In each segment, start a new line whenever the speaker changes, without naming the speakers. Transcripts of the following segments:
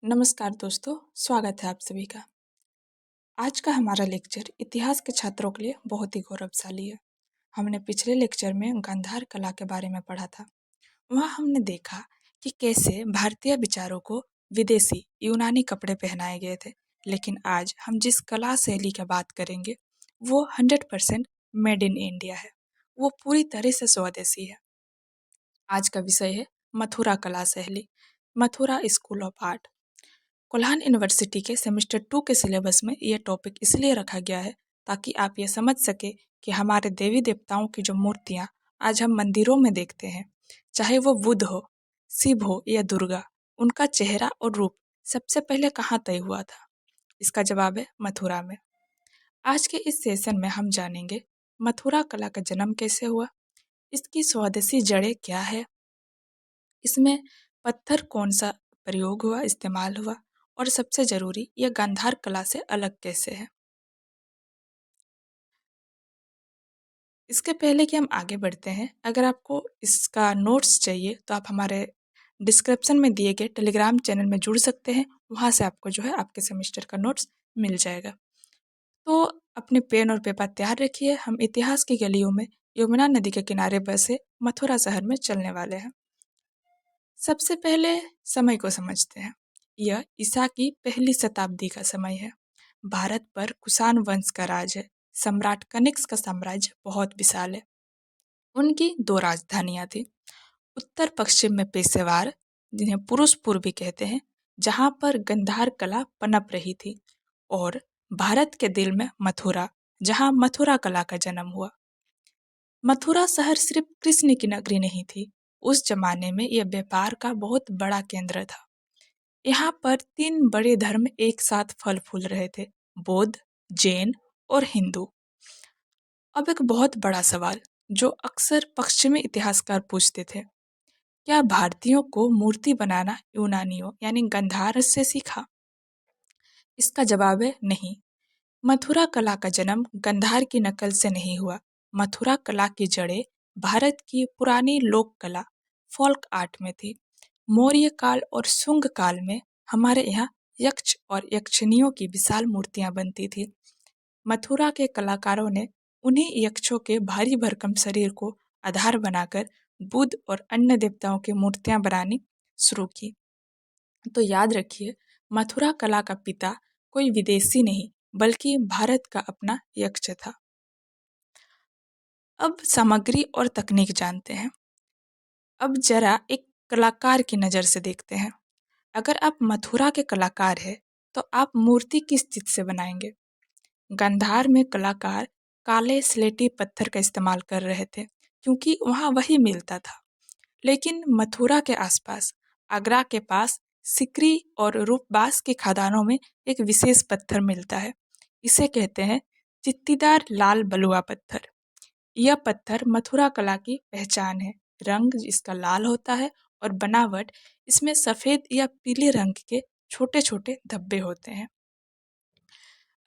नमस्कार दोस्तों, स्वागत है आप सभी का। आज का हमारा लेक्चर इतिहास के छात्रों के लिए बहुत ही गौरवशाली है। हमने पिछले लेक्चर में गांधार कला के बारे में पढ़ा था। वहाँ हमने देखा कि कैसे भारतीय विचारों को विदेशी यूनानी कपड़े पहनाए गए थे। लेकिन आज हम जिस कला शैली की बात करेंगे वो 100% मेड इन इंडिया है। वो पूरी तरह से स्वदेशी है। आज का विषय है मथुरा कला शैली, Mathura school of art. Kolhan university के सेमेस्टर 2 के सिलेबस में यह टॉपिक इसलिए रखा गया है ताकि आप ये समझ सके कि हमारे देवी देवताओं की जो मूर्तियाँ आज हम मंदिरों में देखते हैं, चाहे वो बुद्ध हो, शिव हो या दुर्गा, उनका चेहरा और रूप सबसे पहले कहाँ तय हुआ था? इसका जवाब है मथुरा में। आज के इस सेशन में हम जानेंगे मथुरा कला का जन्म कैसे हुआ, इसकी स्वदेशी जड़ें क्या है, इसमें पत्थर कौन सा प्रयोग हुआ, इस्तेमाल हुआ, और सबसे जरूरी यह गांधार कला से अलग कैसे है। इसके पहले कि हम आगे बढ़ते हैं, अगर आपको इसका नोट्स चाहिए तो आप हमारे डिस्क्रिप्शन में दिए गए टेलीग्राम चैनल में जुड़ सकते हैं। वहाँ से आपको जो है आपके सेमेस्टर का नोट्स मिल जाएगा। तो अपने पेन और पेपर तैयार रखिए। हम इतिहास की गलियों में यमुना नदी के किनारे बसे मथुरा शहर में चलने वाले हैं। सबसे पहले समय को समझते हैं। यह ईसा की पहली शताब्दी का समय है। भारत पर कुषाण वंश का राज है। सम्राट कनिष्क का साम्राज्य बहुत विशाल है। उनकी दो राजधानियां थी। उत्तर पश्चिम में पेशेवार, जिन्हें पुरुषपुर भी कहते हैं, जहां पर गंधार कला पनप रही थी, और भारत के दिल में मथुरा, जहां मथुरा कला का जन्म हुआ। मथुरा शहर सिर्फ कृष्ण की नगरी नहीं थी, उस जमाने में यह व्यापार का बहुत बड़ा केंद्र था। यहाँ पर तीन बड़े धर्म एक साथ फल फूल रहे थे, बौद्ध, जैन और हिंदू। अब एक बहुत बड़ा सवाल जो अक्सर पश्चिमी इतिहासकार पूछते थे, क्या भारतीयों को मूर्ति बनाना यूनानियों यानी गंधार से सीखा? इसका जवाब है नहीं। मथुरा कला का जन्म गंधार की नकल से नहीं हुआ। मथुरा कला की जड़ें भारत की पुरानी लोक कला, फोल्क आर्ट में थी। मौर्य काल और शुंग काल में हमारे यहाँ यक्ष और यक्षिणियों की विशाल मूर्तियां बनती थी। मथुरा के कलाकारों ने उन्हीं यक्षों के भारी भरकम शरीर को आधार बनाकर बुद्ध और अन्य देवताओं की मूर्तियां बनानी शुरू की। तो याद रखिए, मथुरा कला का पिता कोई विदेशी नहीं बल्कि भारत का अपना यक्ष था। अब सामग्री और तकनीक जानते हैं। अब जरा एक कलाकार की नज़र से देखते हैं। अगर आप मथुरा के कलाकार हैं तो आप मूर्ति किस चीज से बनाएंगे? गांधार में कलाकार काले स्लेटी पत्थर का इस्तेमाल कर रहे थे क्योंकि वहाँ वही मिलता था। लेकिन मथुरा के आसपास, आगरा के पास सिकरी और रूपबास के खदानों में एक विशेष पत्थर मिलता है। इसे कहते हैं चित्तीदार लाल बलुआ पत्थर। यह पत्थर मथुरा कला की पहचान है। रंग इसका लाल होता है और बनावट इसमें सफेद या पीले रंग के छोटे छोटे धब्बे होते हैं।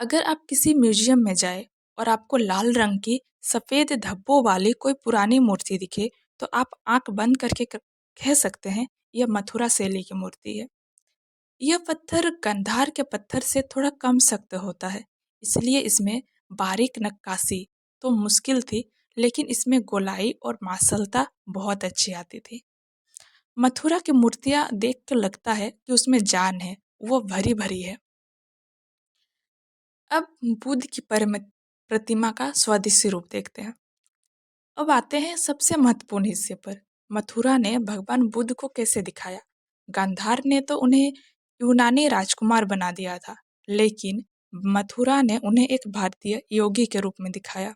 अगर आप किसी म्यूजियम में जाए और आपको लाल रंग की सफेद धब्बों वाली कोई पुरानी मूर्ति दिखे तो आप आंख बंद करके कह सकते हैं यह मथुरा शैली की मूर्ति है। यह पत्थर गंधार के पत्थर से थोड़ा कम सख्त होता है, इसलिए इसमें बारीक नक्काशी तो मुश्किल थी, लेकिन इसमें गोलाई और मार्शलता बहुत अच्छी आती थी। मथुरा की मूर्तियां देख कर लगता है कि उसमें जान है, वो भरी भरी है। अब बुद्ध की प्रतिमा का स्वदेशी रूप देखते हैं। अब आते हैं सबसे महत्वपूर्ण हिस्से पर। मथुरा ने भगवान बुद्ध को कैसे दिखाया? गांधार ने तो उन्हें यूनानी राजकुमार बना दिया था, लेकिन मथुरा ने उन्हें एक भारतीय योगी के रूप में दिखाया।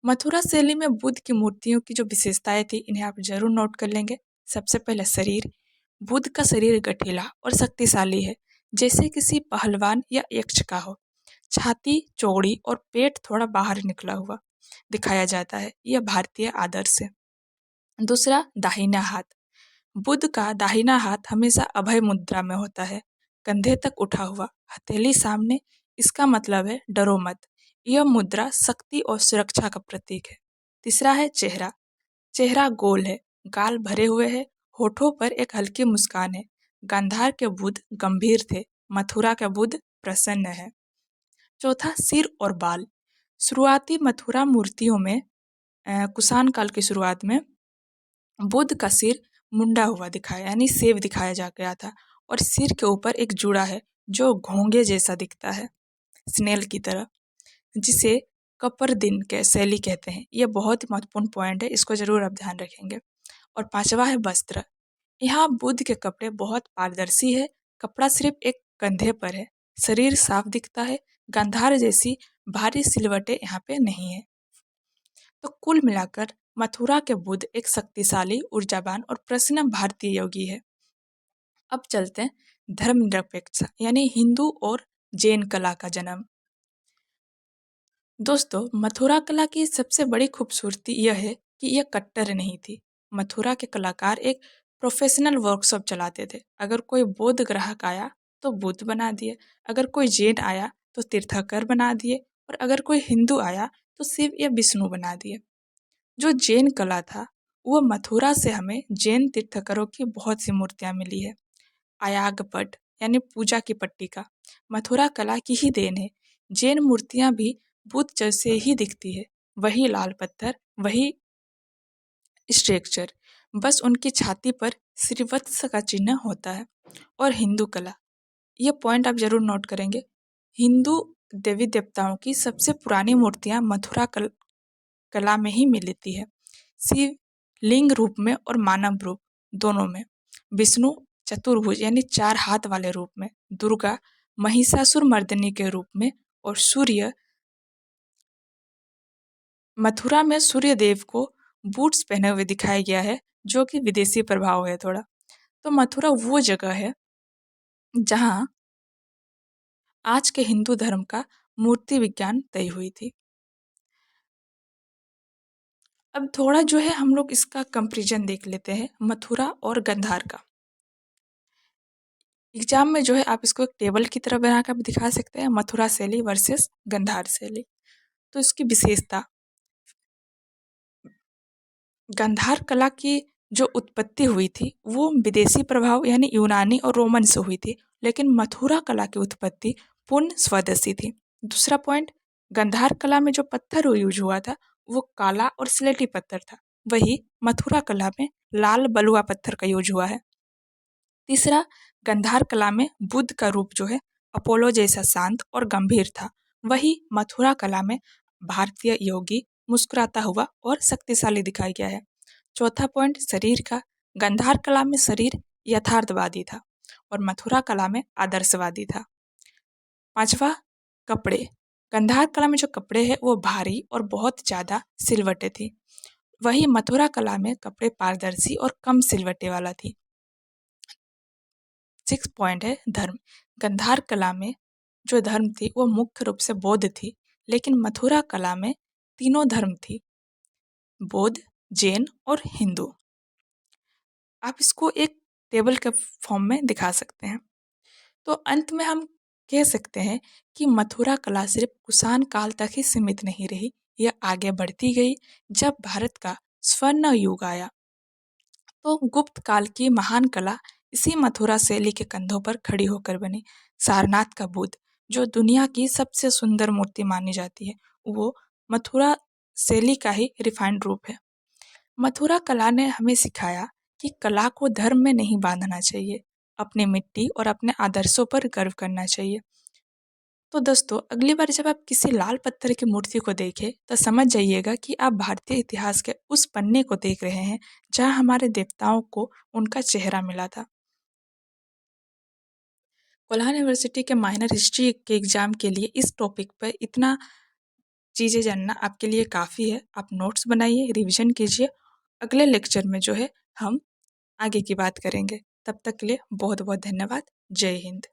मथुरा शैली में बुद्ध की मूर्तियों की जो विशेषताएं थी, इन्हें आप जरूर नोट कर लेंगे। सबसे पहले शरीर। बुद्ध का शरीर गठीला और शक्तिशाली है, जैसे किसी पहलवान या यक्ष का हो। छाती चौड़ी और पेट थोड़ा बाहर निकला हुआ दिखाया जाता है, यह भारतीय आदर्श है। दूसरा, दाहिना हाथ। बुद्ध का दाहिना हाथ हमेशा अभय मुद्रा में होता है, कंधे तक उठा हुआ, हथेली सामने। इसका मतलब है डरो मत। यह मुद्रा शक्ति और सुरक्षा का प्रतीक है। तीसरा है चेहरा। चेहरा गोल है, गाल भरे हुए हैं, होठों पर एक हल्की मुस्कान है, गांधार के बुद्ध गंभीर थे, मथुरा के बुद्ध प्रसन्न है। चौथा, सिर और बाल। शुरुआती मथुरा मूर्तियों में कुषाण काल की शुरुआत में बुद्ध का सिर मुंडा हुआ दिखाया, यानी सेव दिखाया जा गया था, और सिर के ऊपर एक जुड़ा है जो घोंगे जैसा दिखता है, स्नेल की तरह, जिसे कपर दिन के शैली कहते हैं। यह बहुत ही महत्वपूर्ण पॉइंट है, इसको जरूर आप ध्यान रखेंगे। और पांचवा है वस्त्र। यहाँ बुद्ध के कपड़े बहुत पारदर्शी है, कपड़ा सिर्फ एक कंधे पर है, शरीर साफ दिखता है, गांधार जैसी भारी सिलवटें यहाँ पे नहीं है। तो कुल मिलाकर मथुरा के बुद्ध एक शक्तिशाली, ऊर्जावान और प्रसन्न भारतीय योगी है। अब चलते हैं धर्मनिरपेक्षता, यानी हिंदू और जैन कला का जन्म। दोस्तों, मथुरा कला की सबसे बड़ी खूबसूरती यह है कि यह कट्टर नहीं थी। मथुरा के कलाकार एक प्रोफेशनल वर्कशॉप चलाते थे। अगर कोई बौद्ध ग्राहक आया तो बुद्ध बना दिए, अगर कोई जैन आया तो तीर्थंकर बना दिए, और अगर कोई हिंदू आया तो शिव या विष्णु बना दिए। जो जैन कला था वो मथुरा से हमें जैन तीर्थंकरों की बहुत सी मूर्तियाँ मिली है। आयागपट यानी पूजा की पट्टिका मथुरा कला की ही देन है। जैन मूर्तियाँ भी बुद्ध जैसे ही दिखती है, वही लाल पत्थर, वही स्ट्रक्चर, बस उनकी छाती पर श्रीवत्स का चिन्ह होता है। और हिंदू कला, ये पॉइंट आप जरूर नोट करेंगे। हिंदू देवी देवताओं की सबसे पुरानी मूर्तियाँ मथुरा कला में ही मिलती है। शिव लिंग रूप में और मानव रूप दोनों में, विष्णु चतुर्भुज यानी 4 हाथ वाले रूप में, दुर्गा महिषासुर मर्दिनी के रूप में, और सूर्य, मथुरा में सूर्य देव को बूट्स पहने हुए दिखाया गया है, जो कि विदेशी प्रभाव है थोड़ा। तो मथुरा वो जगह है जहाँ आज के हिंदू धर्म का मूर्ति विज्ञान तय हुई थी। अब थोड़ा जो है हम लोग इसका कंपैरिजन देख लेते हैं मथुरा और गांधार का। एग्जाम में जो है आप इसको एक टेबल की तरह बनाकर दिखा सकते हैं, मथुरा शैली वर्सेस गांधार शैली। तो इसकी विशेषता, गांधार कला की जो उत्पत्ति हुई थी वो विदेशी प्रभाव यानी यूनानी और रोमन से हुई थी, लेकिन मथुरा कला की उत्पत्ति पूर्ण स्वदेशी थी। दूसरा पॉइंट, गांधार कला में जो पत्थर यूज हुआ था वो काला और स्लेटी पत्थर था, वही मथुरा कला में लाल बलुआ पत्थर का यूज हुआ है। तीसरा, गांधार कला में बुद्ध का रूप जो है अपोलो जैसा शांत और गंभीर था, वही मथुरा कला में भारतीय योगी मुस्कुराता हुआ और शक्तिशाली दिखाया गया है। चौथा पॉइंट, शरीर का, गांधार कला में शरीर यथार्थवादी था और मथुरा कला में आदर्शवादी था। पांचवा, कपड़े, गांधार कला में जो कपड़े हैं वो भारी और बहुत ज़्यादा सिलवटे थी, वही मथुरा कला में कपड़े पारदर्शी और कम सिलवटे वाला थी। 6 पॉइंट है धर्म, गांधार कला में जो धर्म थी वो मुख्य रूप से बौद्ध थी, लेकिन मथुरा कला में तीनों धर्म थी, बौद्ध, जैन और हिंदू। आप इसको एक टेबल के फॉर्म में दिखा सकते हैं। तो अंत में हम कह सकते हैं कि मथुरा कला सिर्फ कुषाण काल तक ही सीमित नहीं रही, यह आगे बढ़ती गई। जब भारत का स्वर्ण युग आया तो गुप्त काल की महान कला इसी मथुरा शैली के कंधों पर खड़ी होकर बनी। सारनाथ का बुद्ध जो दुनिया की सबसे सुंदर मूर्ति मानी जाती है, वो मथुरा शैली का ही रिफाइंड रूप है। मथुरा कला ने हमें सिखाया कि कला को धर्म में नहीं बांधना चाहिए, अपनी मिट्टी और अपने आदर्शों पर गर्व करना चाहिए। तो दोस्तों, अगली बार जब आप किसी लाल पत्थर की मूर्ति को देखें तो समझ जाइएगा कि आप भारतीय इतिहास के उस पन्ने को देख रहे हैं जहां हमारे देवताओं को उनका चेहरा मिला था। कोल्हान यूनिवर्सिटी के माइनर हिस्ट्री के एग्जाम के लिए इस टॉपिक पर इतना चीज़ें जानना आपके लिए काफ़ी है। आप नोट्स बनाइए, रिवीजन कीजिए। अगले लेक्चर में जो है हम आगे की बात करेंगे। तब तक के लिए बहुत बहुत धन्यवाद। जय हिंद।